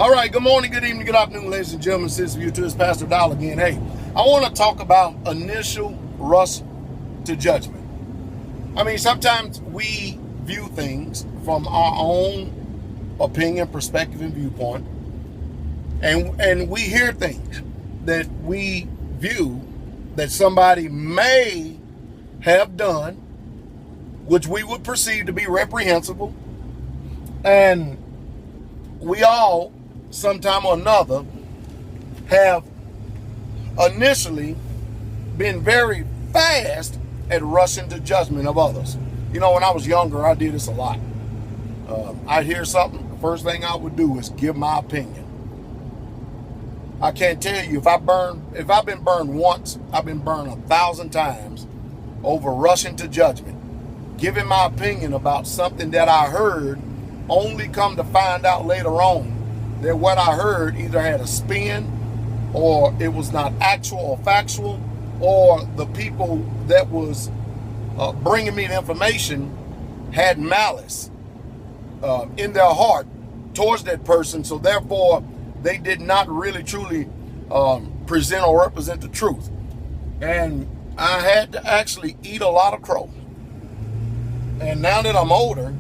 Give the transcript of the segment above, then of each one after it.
All right, good morning, good evening, good afternoon, ladies and gentlemen. Since you to this Pastor Dial again. Hey, I want to talk about initial rush to judgment. I mean, sometimes we view things from our own opinion, perspective, and viewpoint, and we hear things that we view that somebody may have done, which we would perceive to be reprehensible, and we all, sometime or another, have initially been very fast at rushing to judgment of others. You know, when I was younger, I did this a lot. I'd hear something, the first thing I would do is give my opinion. I can't tell you, if I've been burned once, I've been burned 1,000 times over rushing to judgment, giving my opinion about something that I heard, only come to find out later on that what I heard either had a spin, or it was not actual or factual, or the people that was bringing me the information had malice in their heart towards that person, so therefore they did not really truly present or represent the truth. And I had to actually eat a lot of crow. And now that I'm older,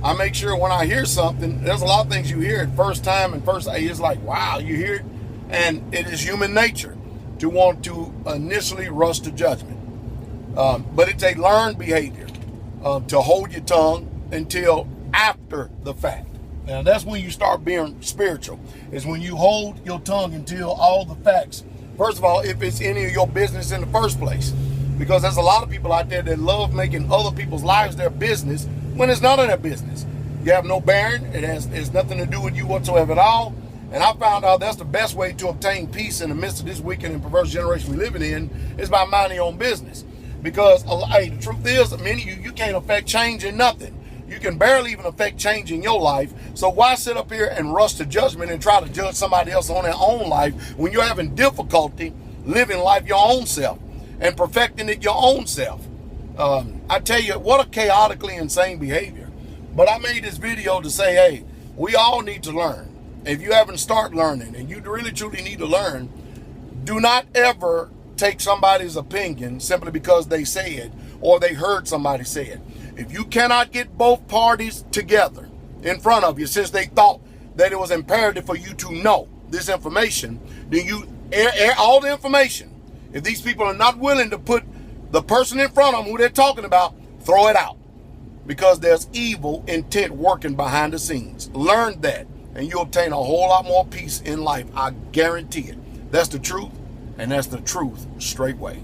I make sure when I hear something, there's a lot of things you hear at first time, and first it's like, wow, you hear it. And it is human nature to want to initially rush to judgment. But it's a learned behavior to hold your tongue until after the fact. Now that's when you start being spiritual, is when you hold your tongue until all the facts. First of all, if it's any of your business in the first place, because there's a lot of people out there that love making other people's lives their business when it's none of their business. You have no bearing. It's nothing to do with you whatsoever at all. And I found out that's the best way to obtain peace in the midst of this wicked and perverse generation we're living in, is by minding your own business. Because hey, the truth is, many of you can't affect change in nothing. You can barely even affect change in your life. So why sit up here and rush to judgment and try to judge somebody else on their own life when you're having difficulty living life your own self and perfecting it your own self? I tell you, what a chaotically insane behavior. But I made this video to say, hey, we all need to learn. If you haven't started learning, and you really truly need to learn, do not ever take somebody's opinion simply because they say it or they heard somebody say it. If you cannot get both parties together in front of you, since they thought that it was imperative for you to know this information, then you air all the information. If these people are not willing to put the person in front of them who they're talking about, throw it out, because there's evil intent working behind the scenes. Learn that, and you obtain a whole lot more peace in life. I guarantee it. That's the truth, and that's the truth straightway.